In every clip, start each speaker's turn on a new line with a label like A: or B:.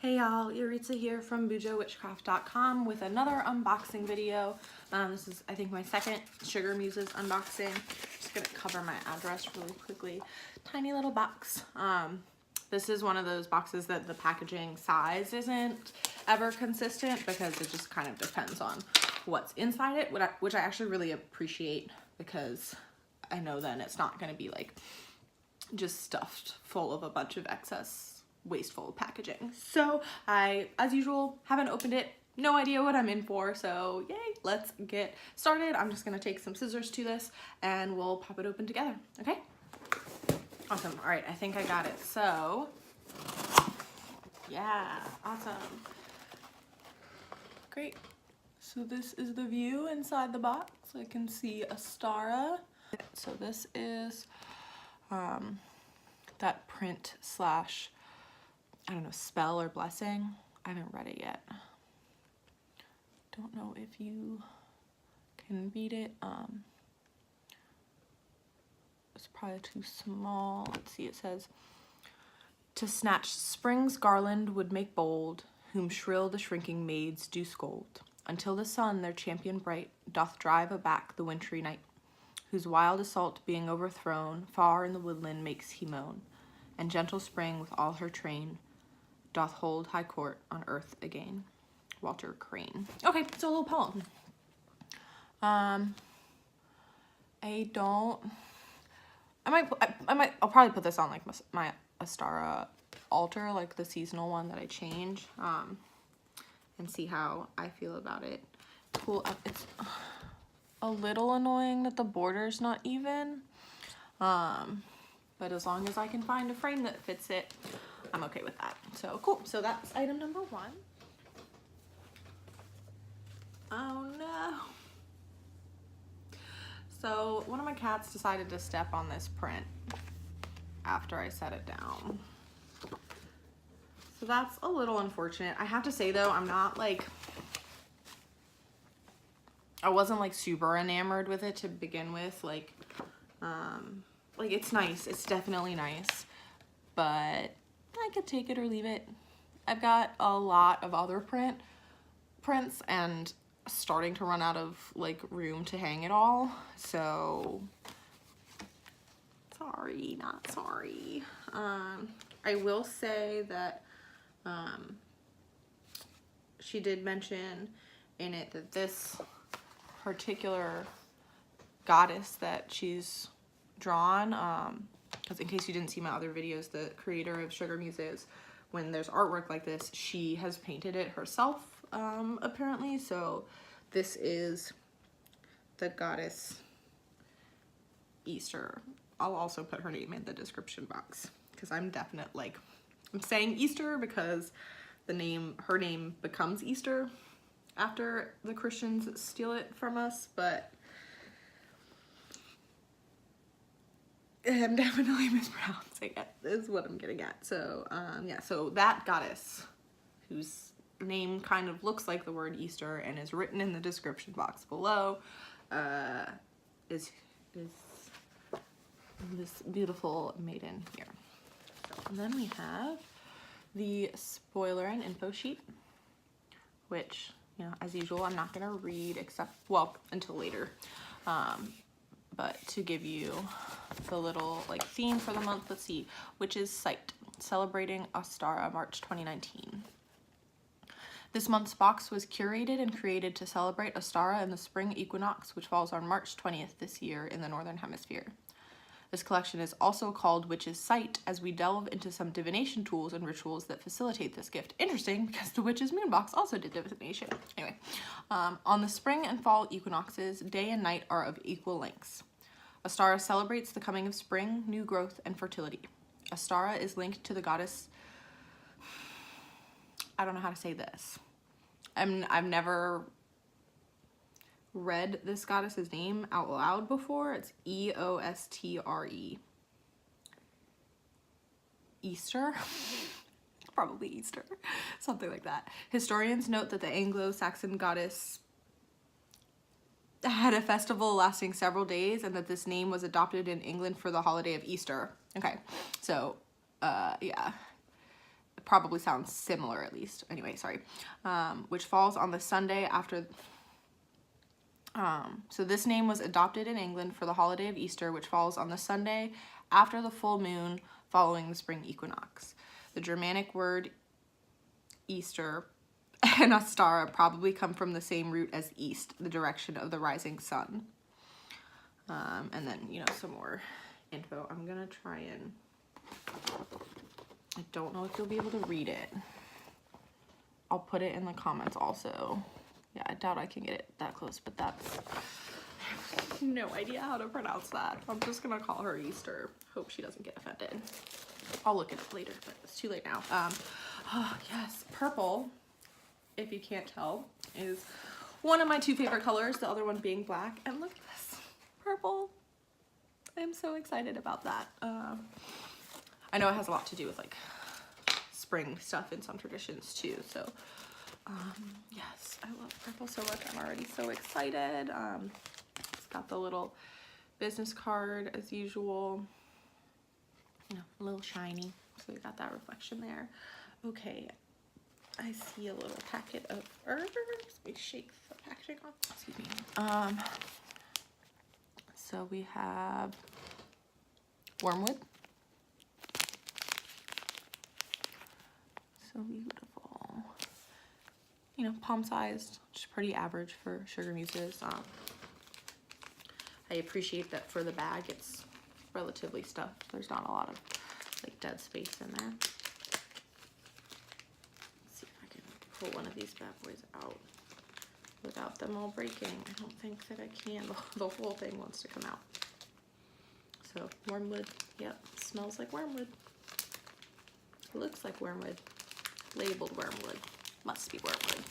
A: Hey y'all, Yuritsa here from BujoWitchcraft.com with another unboxing video. This is, I think, my second Sugar Muses unboxing. Just gonna cover my address really quickly. Tiny little box. This is one of those boxes that the packaging size isn't ever consistent because it just kind of depends on what's inside it, which I actually really appreciate because I know then it's not gonna be like just stuffed full of a bunch of excess wasteful packaging. So I, as usual, haven't opened it, no idea what I'm in for, so yay, let's get started. I'm just gonna take some scissors to this and we'll pop it open together, okay? Awesome. All right, I think I got it. So yeah, awesome. Great. So this is the view inside the box. I can see Astara. So this is that print slash, I don't know, spell or blessing. I haven't read it yet. Don't know if you can read it. It's probably too small. Let's see, it says, to snatch spring's garland would make bold, whom shrill the shrinking maids do scold, until the sun, their champion bright, doth drive aback the wintry night, whose wild assault being overthrown, far in the woodland makes he moan, and gentle spring with all her train doth hold high court on earth again. Walter Crane. Okay, so a little poem. I'll probably put this on like my Astara altar, like the seasonal one that I change, and see how I feel about it. Cool. It's a little annoying that the border's not even, but as long as I can find a frame that fits it, I'm okay with that. So cool. So that's item number one. Oh no. So one of my cats decided to step on this print after I set it down. So that's a little unfortunate. I have to say though, I'm not like, I wasn't like super enamored with it to begin with. Like it's nice. It's definitely nice, but I could take it or leave it. I've got a lot of other prints and starting to run out of like room to hang it all. So sorry, not sorry. I will say that she did mention in it that this particular goddess that she's drawn, because in case you didn't see my other videos, the creator of Sugar Muses, when there's artwork like this, she has painted it herself, apparently. So this is the goddess Eostre. I'll also put her name in the description box because I'm saying Easter because her name becomes Easter after the Christians steal it from us, but I'm definitely mispronouncing it, is what I'm getting at. So yeah, so that goddess, whose name kind of looks like the word Easter and is written in the description box below, is this beautiful maiden here. So, and then we have the spoiler and info sheet, which, you know, as usual, I'm not gonna read except, well, until later. But to give you the little like theme for the month, let's see, which is Sight, celebrating Astara, March 2019. This month's box was curated and created to celebrate Astara and the spring equinox, which falls on March 20th this year in the Northern Hemisphere. This collection is also called Witch's Sight, as we delve into some divination tools and rituals that facilitate this gift. Interesting, because the Witch's Moon box also did divination. Anyway, on the spring and fall equinoxes, day and night are of equal lengths. Astara celebrates the coming of spring, new growth, and fertility. Astara is linked to the goddess, I don't know how to say this. I've never read this goddess's name out loud before. It's Eostre. Easter? Probably Easter. Something like that. Historians note that the Anglo-Saxon goddess had a festival lasting several days and that this name was adopted in England for the holiday of Easter. Okay, so yeah. probably sounds similar at least. Anyway, sorry. Which falls on the Sunday after... so this name was adopted in England for the holiday of Easter, which falls on the Sunday after the full moon following the spring equinox. The Germanic word Easter and Ostara probably come from the same root as east, the direction of the rising sun. And then, you know, some more info. I'm gonna try and... I don't know if you'll be able to read it. I'll put it in the comments also. Yeah, I doubt I can get it that close, but that's... I have no idea how to pronounce that. I'm just gonna call her Easter. Hope she doesn't get offended. I'll look it up later, but it's too late now. Oh, yes, purple, if you can't tell, is one of my two favorite colors, the other one being black. And look at this, purple. I'm so excited about that. I know it has a lot to do with like spring stuff in some traditions too, so yes, I love purple so much. I'm already so excited. It's got the little business card as usual, you know, a little shiny, so we got that reflection there. Okay, I see a little packet of herbs. Let me shake the packaging off. Excuse me. So we have wormwood. So beautiful. You know, palm-sized, which is pretty average for sugar muses. I appreciate that for the bag, it's relatively stuffed. There's not a lot of like dead space in there. Let's see if I can pull one of these bad boys out without them all breaking. I don't think that I can. The whole thing wants to come out. So wormwood, yep, smells like wormwood. Looks like wormwood. Labeled wormwood. Must be wormwood.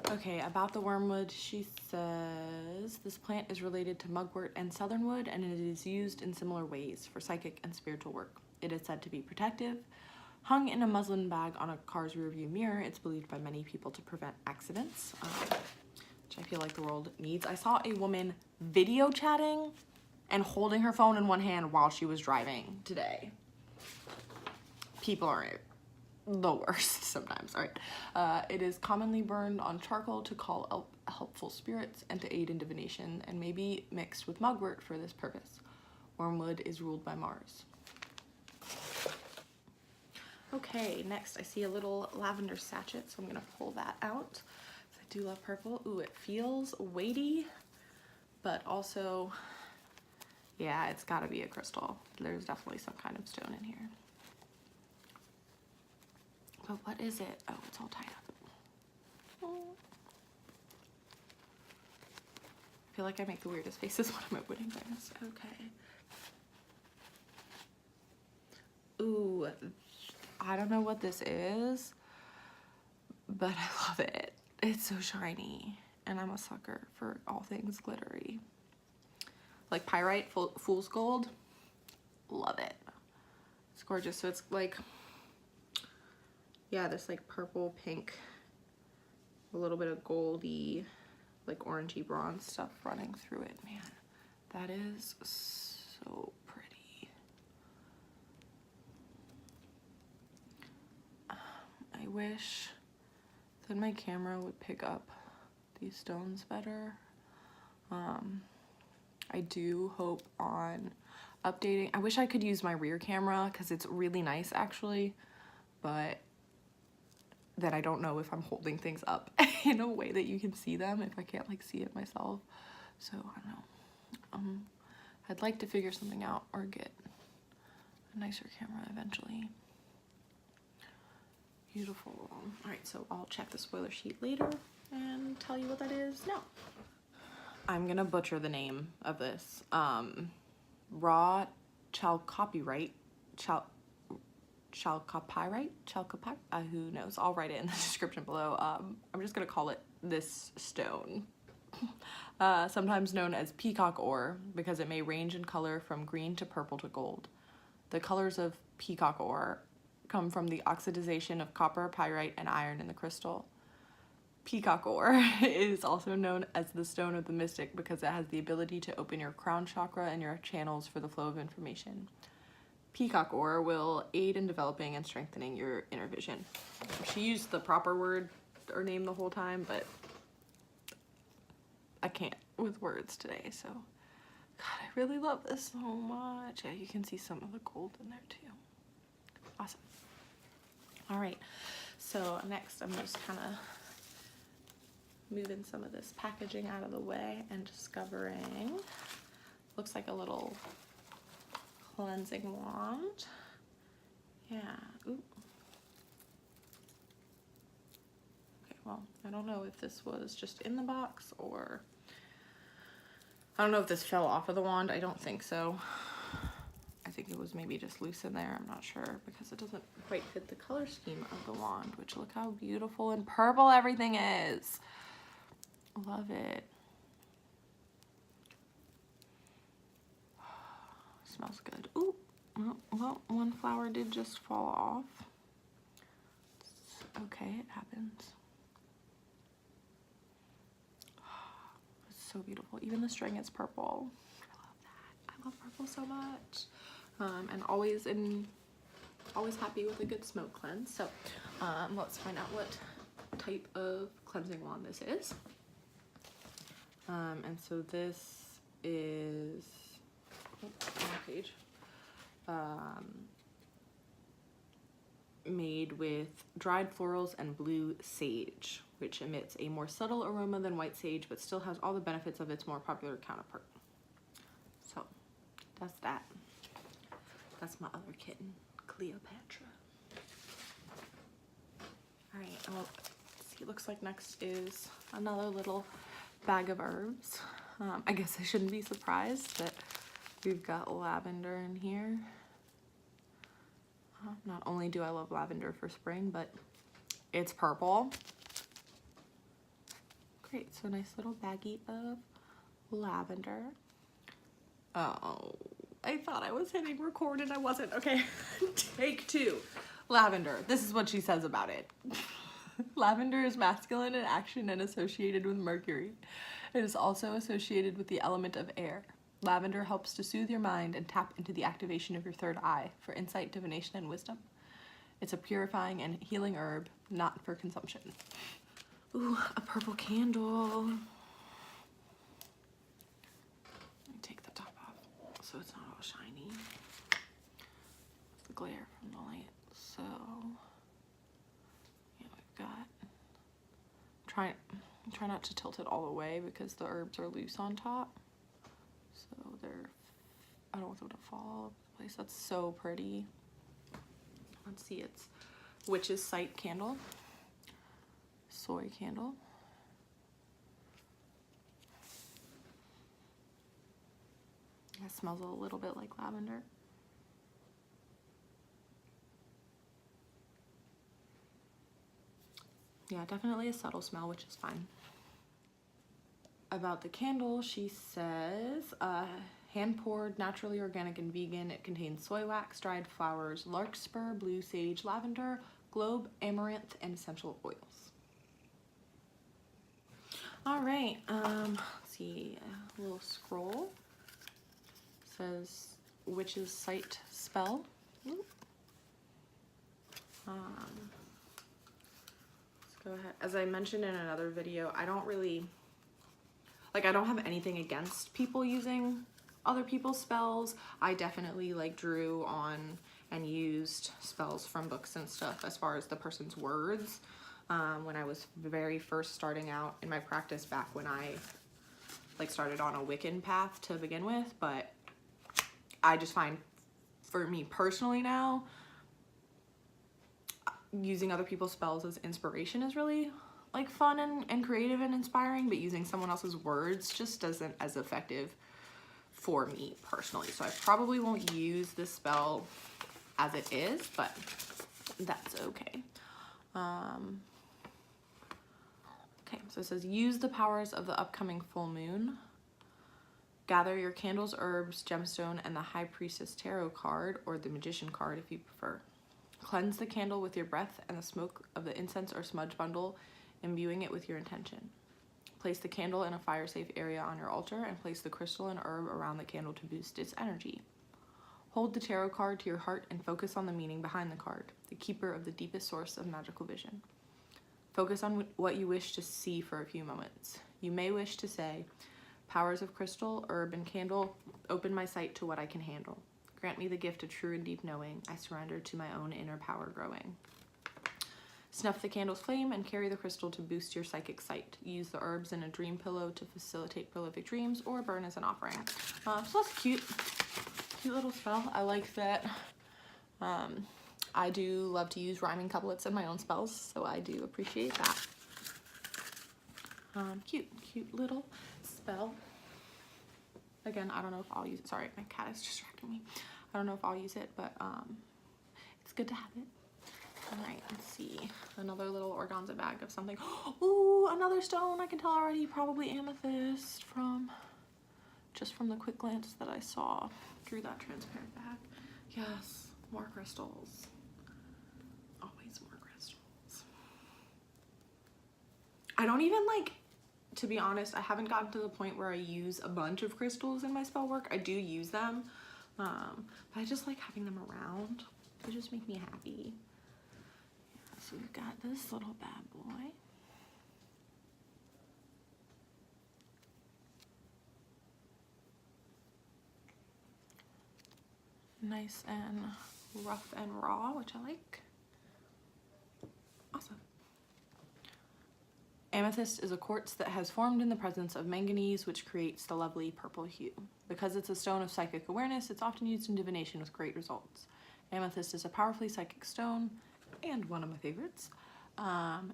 A: Okay, about the wormwood, she says, this plant is related to mugwort and southernwood, and it is used in similar ways for psychic and spiritual work. It is said to be protective. Hung in a muslin bag on a car's rearview mirror, it's believed by many people to prevent accidents, which I feel like the world needs. I saw a woman video chatting and holding her phone in one hand while she was driving today. People are the worst sometimes. All right. It is commonly burned on charcoal to call helpful spirits and to aid in divination, and may be mixed with mugwort for this purpose. Wormwood is ruled by Mars. Okay, next I see a little lavender sachet, so I'm gonna pull that out. I do love purple. Ooh, it feels weighty, but also, yeah, it's gotta be a crystal. There's definitely some kind of stone in here. But what is it? Oh, it's all tied up. Oh. I feel like I make the weirdest faces when I'm opening things. Okay. Ooh, I don't know what this is, but I love it. It's so shiny, and I'm a sucker for all things glittery. Like pyrite, fool's gold. Love it. It's gorgeous. So it's like, yeah, this like purple, pink, a little bit of goldy, like orangey bronze stuff running through it. Man, that is so pretty. I wish that my camera would pick up these stones better. I do hope on updating. I wish I could use my rear camera because it's really nice actually, but then I don't know if I'm holding things up in a way that you can see them if I can't like see it myself. So I don't know. I'd like to figure something out or get a nicer camera eventually. Beautiful. All right, so I'll check the spoiler sheet later and tell you what that is now. I'm gonna butcher the name of this. Raw Chalcopyrite. Chalcopyrite? Who knows? I'll write it in the description below. I'm just gonna call it this stone. Sometimes known as peacock ore because it may range in color from green to purple to gold. The colors of peacock ore come from the oxidization of copper, pyrite, and iron in the crystal. Peacock ore is also known as the stone of the mystic because it has the ability to open your crown chakra and your channels for the flow of information. peacock ore will aid in developing and strengthening your inner vision. She used the proper word or name the whole time, but I can't with words today, so God, I really love this so much. Yeah, you can see some of the gold in there too. Awesome. All right, so next I'm just kind of moving some of this packaging out of the way and discovering, looks like a little cleansing wand. Yeah, ooh. Okay, well, I don't know if this was just in the box or, I don't know if this fell off of the wand. I don't think so. I think it was maybe just loose in there. I'm not sure because it doesn't quite fit the color scheme of the wand, which look how beautiful and purple everything is. Love it. Smells good. Ooh, well, one flower did just fall off. It's okay, it happens. It's so beautiful. Even the string is purple. I love that. I love purple so much. And always happy with a good smoke cleanse. So let's find out what type of cleansing wand this is. And so this is, wrong page, made with dried florals and blue sage, which emits a more subtle aroma than white sage, but still has all the benefits of its more popular counterpart. So that's that. That's my other kitten, Cleopatra. All right, well, let's see, it looks like next is another little bag of herbs. I guess I shouldn't be surprised that we've got lavender in here. Not only do I love lavender for spring, but it's purple. Great, so a nice little baggie of lavender. Oh, I thought I was hitting record and I wasn't. Okay, take two. Lavender, this is what she says about it. Lavender is masculine in action and associated with Mercury. It is also associated with the element of air. Lavender helps to soothe your mind and tap into the activation of your third eye for insight, divination, and wisdom. It's a purifying and healing herb, not for consumption. Ooh, a purple candle. Let me take the top off so it's not all shiny. The glare from the light. So, yeah, we've got, try not to tilt it all the way because the herbs are loose on top. So I don't want them to fall all over the place. That's so pretty. Let's see, it's Witch's Sight candle, soy candle. It smells a little bit like lavender. Yeah, definitely a subtle smell, which is fine. About the candle, she says, hand-poured, naturally organic and vegan. It contains soy wax, dried flowers, larkspur, blue sage, lavender, globe, amaranth, and essential oils. All right, let's see, a little scroll. It says Witch's Sight spell. Let's go ahead. As I mentioned in another video, I don't have anything against people using other people's spells. I definitely drew on and used spells from books and stuff as far as the person's words when I was very first starting out in my practice back when I started on a Wiccan path to begin with. But I just find, for me personally now, using other people's spells as inspiration is really fun and creative and inspiring, but using someone else's words just isn't as effective for me personally. So I probably won't use this spell as it is, but that's okay. Okay, so it says use the powers of the upcoming full moon. Gather your candles, herbs, gemstone, and the High Priestess Tarot card, or the Magician card if you prefer. Cleanse the candle with your breath and the smoke of the incense or smudge bundle, imbuing it with your intention. Place the candle in a fire-safe area on your altar and place the crystal and herb around the candle to boost its energy. Hold the tarot card to your heart and focus on the meaning behind the card, the keeper of the deepest source of magical vision. Focus on what you wish to see for a few moments. You may wish to say, powers of crystal, herb, and candle, open my sight to what I can handle. Grant me the gift of true and deep knowing. I surrender to my own inner power growing. Snuff the candle's flame and carry the crystal to boost your psychic sight. Use the herbs in a dream pillow to facilitate prolific dreams or burn as an offering. So that's cute. Cute little spell. I like that. I do love to use rhyming couplets in my own spells, so I do appreciate that. Cute little spell. Again, I don't know if I'll use it. Sorry, my cat is distracting me. I don't know if I'll use it, but it's good to have it. All right, let's see. Another little organza bag of something. Ooh, another stone. I can tell already. Probably amethyst just from the quick glance that I saw through that transparent bag. Yes, more crystals. Always more crystals. I don't even to be honest, I haven't gotten to the point where I use a bunch of crystals in my spell work. I do use them, but I just like having them around. They just make me happy. So we've got this little bad boy. Nice and rough and raw, which I like. Awesome. Amethyst is a quartz that has formed in the presence of manganese, which creates the lovely purple hue. Because it's a stone of psychic awareness, it's often used in divination with great results. Amethyst is a powerfully psychic stone, and one of my favorites.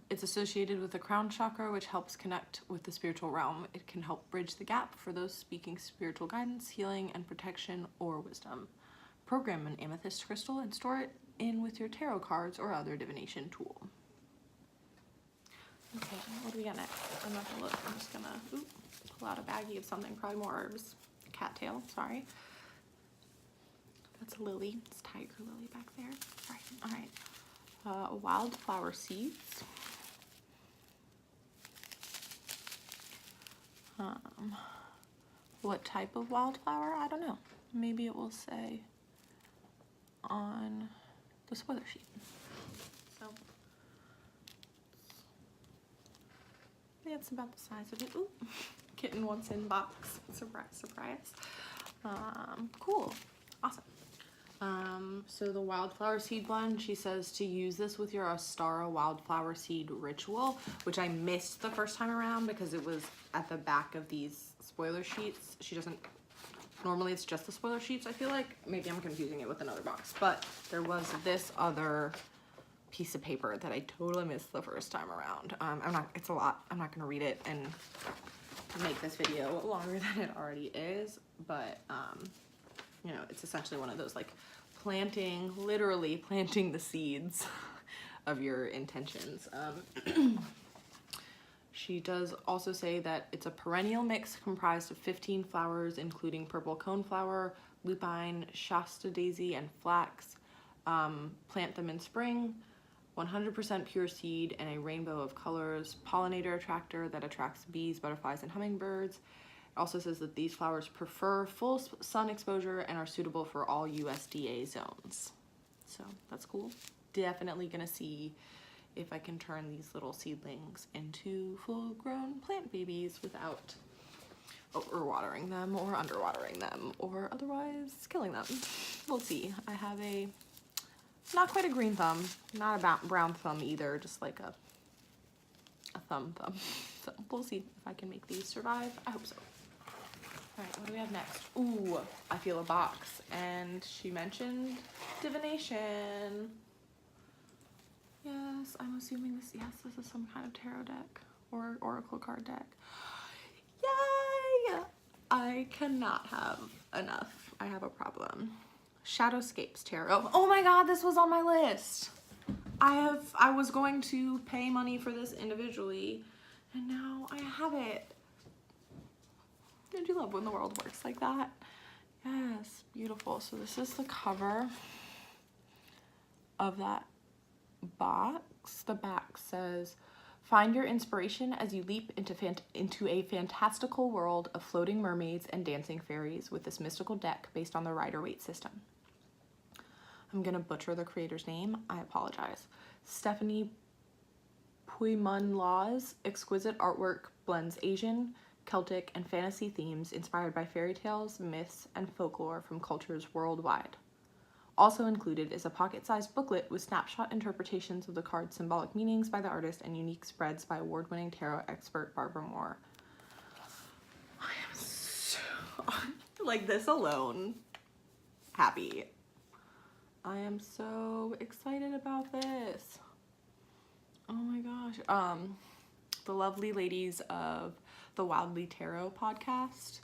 A: It's associated with the crown chakra, which helps connect with the spiritual realm. It can help bridge the gap for those seeking spiritual guidance, healing, and protection, or wisdom. Program an amethyst crystal and store it in with your tarot cards or other divination tool. Okay, what do we got next? I'm not gonna look. I'm just gonna pull out a baggie of something, probably more herbs. Cattail, sorry. That's a lily. It's tiger lily back there. All right. Wildflower seeds. What type of wildflower? I don't know. Maybe it will say on the spoiler sheet. So it's about the size of it. Ooh, kitten once in box. Surprise. Cool. Awesome. So the wildflower seed blend, she says to use this with your Astara wildflower seed ritual, which I missed the first time around because it was at the back of these spoiler sheets. She doesn't, normally it's just the spoiler sheets, I feel like. Maybe I'm confusing it with another box, but there was this other piece of paper that I totally missed the first time around. It's a lot. I'm not gonna read it and make this video longer than it already is, but you know, it's essentially one of those literally planting the seeds of your intentions. She does also say that it's a perennial mix comprised of 15 flowers, including purple coneflower, lupine, Shasta daisy, and flax. Plant them in spring, 100% pure seed, and a rainbow of colors, pollinator attractor that attracts bees, butterflies, and hummingbirds. It also says that these flowers prefer full sun exposure and are suitable for all USDA zones. So that's cool. Definitely gonna see if I can turn these little seedlings into full-grown plant babies without overwatering them or underwatering them or otherwise killing them. We'll see. I have not quite a green thumb, not a brown thumb either, just like a thumb. So we'll see if I can make these survive. I hope so. All right, what do we have next? Ooh, I feel a box, and she mentioned divination. Yes, I'm assuming this is some kind of tarot deck or oracle card deck. Yay! I cannot have enough. I have a problem. Shadowscapes Tarot. Oh my god, this was on my list. I was going to pay money for this individually, and now I have it. Don't you love when the world works like that? Yes, beautiful. So this is the cover of that box. The back says, find your inspiration as you leap into a fantastical world of floating mermaids and dancing fairies with this mystical deck based on the Rider-Waite system. I'm gonna butcher the creator's name. I apologize. Stephanie Pui-Mun Law's exquisite artwork blends Asian, Celtic, and fantasy themes inspired by fairy tales, myths, and folklore from cultures worldwide. Also included is a pocket-sized booklet with snapshot interpretations of the card's symbolic meanings by the artist and unique spreads by award-winning tarot expert Barbara Moore. I am so, like, this alone, happy. I am so excited about this. Oh my gosh. The lovely ladies of the Wildly Tarot podcast,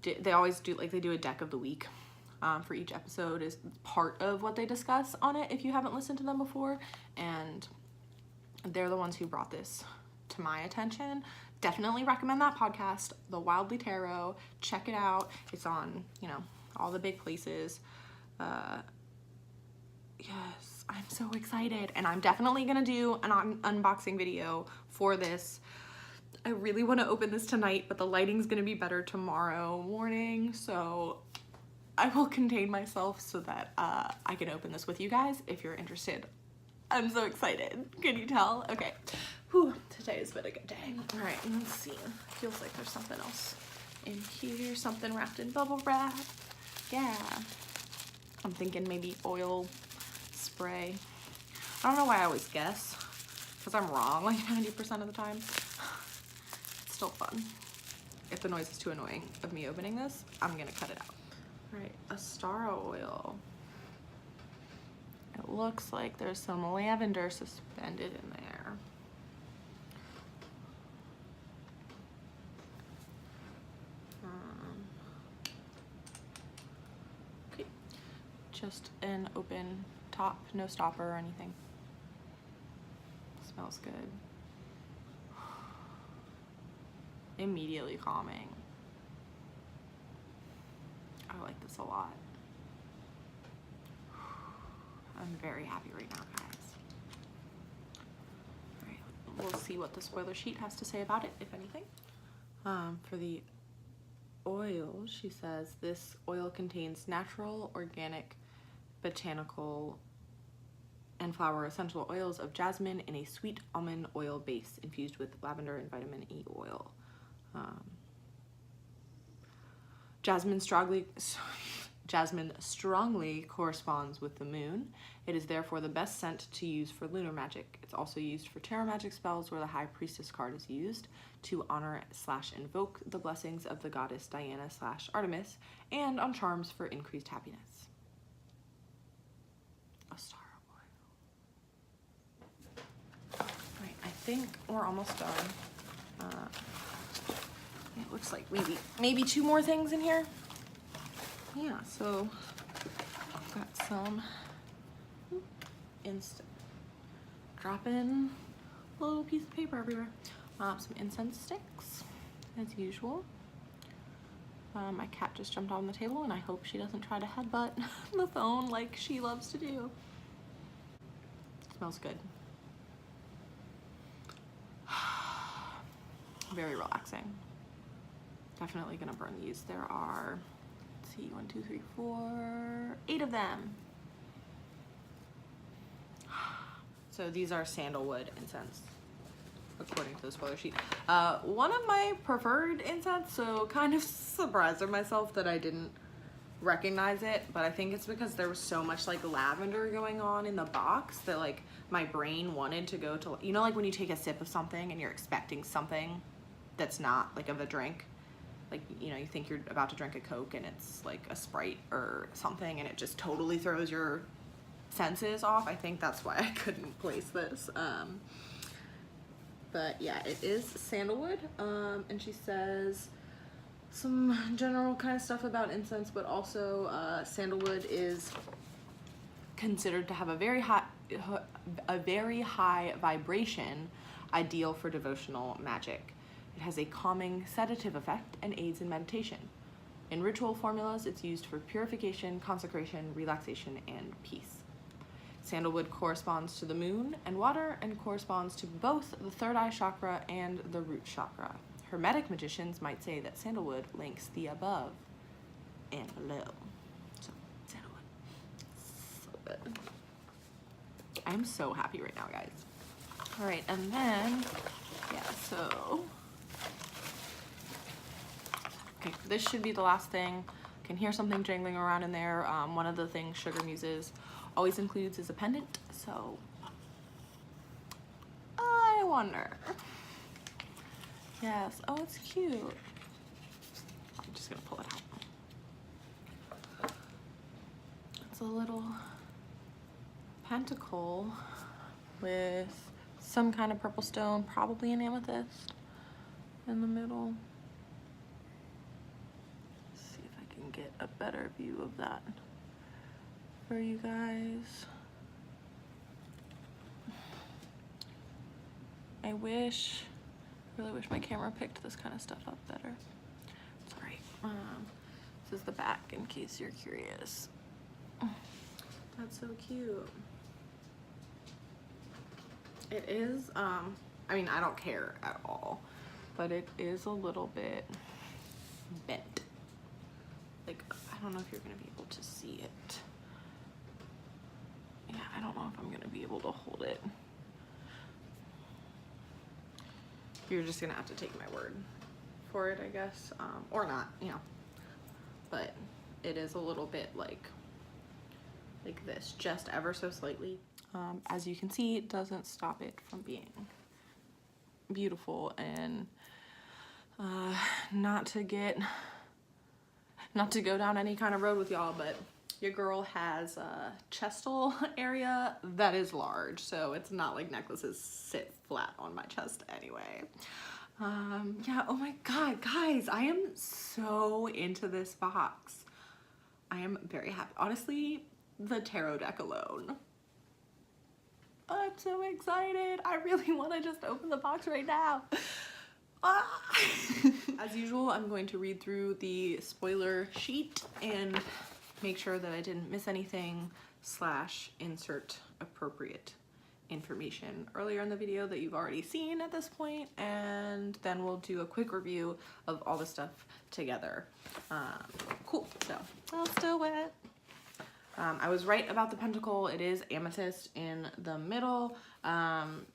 A: they always do, like, they do a deck of the week. For each episode is part of what they discuss on it if you haven't listened to them before, and they're the ones who brought this to my attention. Definitely recommend that podcast, The Wildly Tarot. Check it out. It's on, you know, all the big places. Yes, I'm so excited, and I'm definitely gonna do an unboxing video for this. I really want to open this tonight, but the lighting's gonna be better tomorrow morning, so I will contain myself so that I can open this with you guys if you're interested. I'm so excited. Can you tell? Okay. Whew, today has been a good day. All right, let's see. Feels like there's something else in here. Something wrapped in bubble wrap. Yeah. I'm thinking maybe oil spray. I don't know why I always guess, because I'm wrong like 90% of the time. It's still fun. If the noise is too annoying of me opening this, I'm gonna cut it out. Right, a star oil. It looks like there's some lavender suspended in there. Okay, just an open top, no stopper or anything. Smells good. Immediately calming. I like this a lot. I'm very happy right now, guys. All right, we'll see what the spoiler sheet has to say about it, if anything. For the oil, she says, this oil contains natural, organic, botanical, and flower essential oils of jasmine in a sweet almond oil base infused with lavender and vitamin E oil. Jasmine strongly corresponds with the moon. It is therefore the best scent to use for lunar magic. It's also used for tarot magic spells where the High Priestess card is used to honor / invoke the blessings of the goddess Diana / Artemis, and on charms for increased happiness. A star oil. Right, I think we're almost done. It looks like maybe 2 more things in here. Yeah, so I've got some instant dropping a little piece of paper everywhere. Some incense sticks, as usual. My cat just jumped on the table, and I hope she doesn't try to headbutt the phone like she loves to do. Smells good. Very relaxing. Definitely gonna burn these. There are, let's see, 1, 2, 3, 4, 8 of them. So these are sandalwood incense, according to the spoiler sheet. One of my preferred incense, so kind of surprised at myself that I didn't recognize it, but I think it's because there was so much like lavender going on in the box that like my brain wanted to go to, you know, like when you take a sip of something and you're expecting something that's not like of a drink. Like, you know, you think you're about to drink a Coke and it's like a Sprite or something, and it just totally throws your senses off. I think that's why I couldn't place this. But yeah, it is sandalwood. And she says some general kind of stuff about incense, but also sandalwood is considered to have a very high vibration, ideal for devotional magic. It has a calming, sedative effect and aids in meditation. In ritual formulas, it's used for purification, consecration, relaxation, and peace. Sandalwood corresponds to the moon and water and corresponds to both the third eye chakra and the root chakra. Hermetic magicians might say that sandalwood links the above and below. So, sandalwood. I'm so happy right now, guys. All right, and then, yeah, so, okay, this should be the last thing. I can hear something jangling around in there. One of the things Sugar Muses always includes is a pendant, so I wonder. Yes, oh, it's cute. I'm just gonna pull it out. It's a little pentacle with some kind of purple stone, probably an amethyst in the middle. Let's see if I can get a better view of that for you guys. I really wish my camera picked this kind of stuff up better. Sorry. This is the back in case you're curious. That's so cute. It is, I mean, I don't care at all, but it is a little bit bent. Like, I don't know if you're gonna be able to see it. Yeah, I don't know if I'm gonna be able to hold it. You're just gonna have to take my word for it, I guess, or not, you know. But it is a little bit like this, just ever so slightly. As you can see, it doesn't stop it from being beautiful. And not to go down any kind of road with y'all, but your girl has a chestal area that is large, so it's not like necklaces sit flat on my chest anyway. Yeah, oh my god, guys, I am so into this box. I am very happy. Honestly, the tarot deck alone. I'm so excited. I really want to just open the box right now. As usual, I'm going to read through the spoiler sheet and make sure that I didn't miss anything / insert appropriate information earlier in the video that you've already seen at this point, and then we'll do a quick review of all the stuff together. Cool, so let's do it. I was right about the pentacle. It is amethyst in the middle, and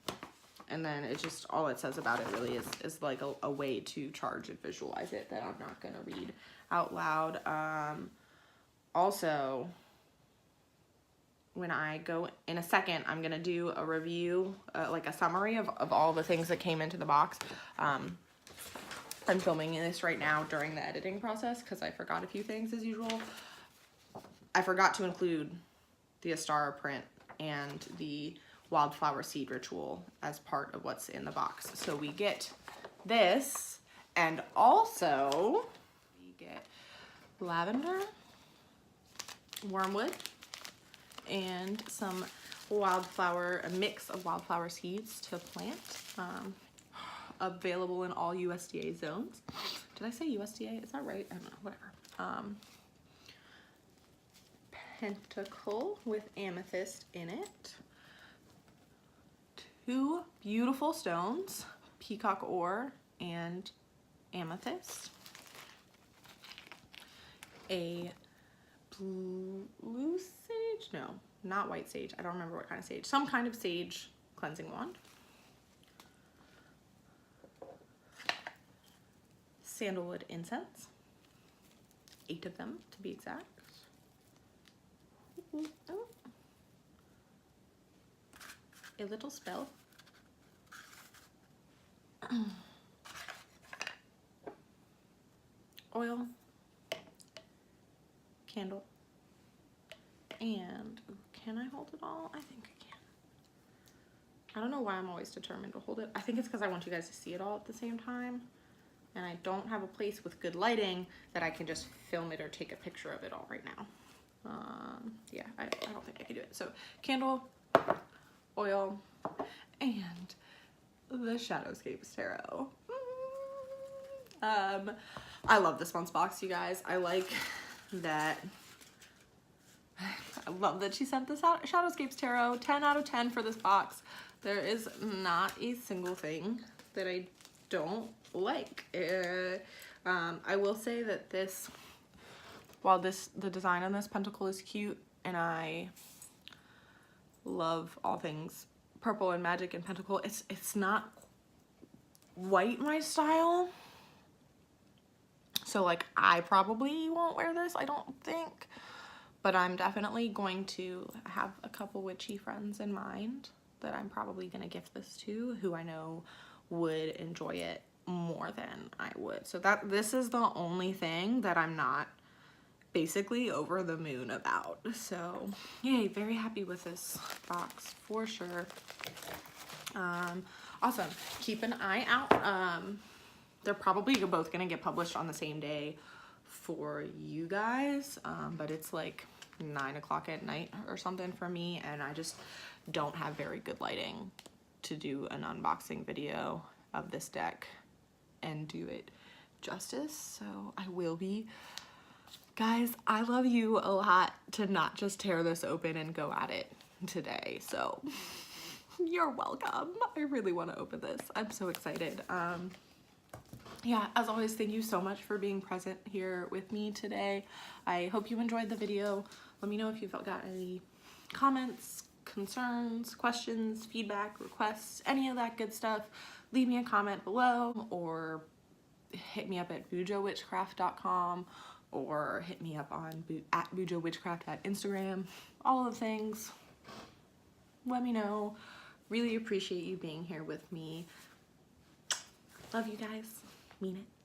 A: then it just, all it says about it really is like a way to charge and visualize it that I'm not gonna read out loud. Also, when I go in a second, I'm gonna do a review, like a summary of all the things that came into the box. I'm filming this right now during the editing process because I forgot a few things as usual. I forgot to include the Eostre print and the wildflower seed ritual as part of what's in the box. So we get this, and also we get lavender, wormwood, and some wildflower, a mix of wildflower seeds to plant, available in all USDA zones. Did I say USDA? Is that right? I don't know, whatever. Pentacle with amethyst in it. 2 beautiful stones, peacock ore and amethyst. A blue sage? No, not white sage. I don't remember what kind of sage. Some kind of sage cleansing wand. Sandalwood incense. 8 of them to be exact. Oh. A little spell. Oil. Candle. And can I hold it all? I think I can. I don't know why I'm always determined to hold it. I think it's because I want you guys to see it all at the same time. And I don't have a place with good lighting that I can just film it or take a picture of it all right now. Yeah, I don't think I can do it. So candle, oil, and the Shadowscapes Tarot. I love this month's box, you guys. I like that. I love that she sent this out. Shadowscapes Tarot, 10 out of 10 for this box. There is not a single thing that I don't like. I will say that this, while the design on this pentacle is cute, and I love all things purple and magic and pentacle. It's not quite my style. So like I probably won't wear this, I don't think. But I'm definitely going to have a couple witchy friends in mind that I'm probably going to gift this to, who I know would enjoy it more than I would. So this is the only thing that I'm not basically over the moon about. So yay, very happy with this box for sure. Awesome. Keep an eye out. They're probably both gonna get published on the same day for you guys, but it's like 9 o'clock at night or something for me, and I just don't have very good lighting to do an unboxing video of this deck and do it justice. So I will be. Guys, I love you a lot to not just tear this open and go at it today. So you're welcome. I really want to open this. I'm so excited. Yeah, as always, thank you so much for being present here with me today. I hope you enjoyed the video. Let me know if you've got any comments, concerns, questions, feedback, requests, any of that good stuff. Leave me a comment below, or hit me up at bujowitchcraft.com, or hit me up on at bujowitchcraft at Instagram. All the things. Let me know. Really appreciate you being here with me. Love you guys. Mean it.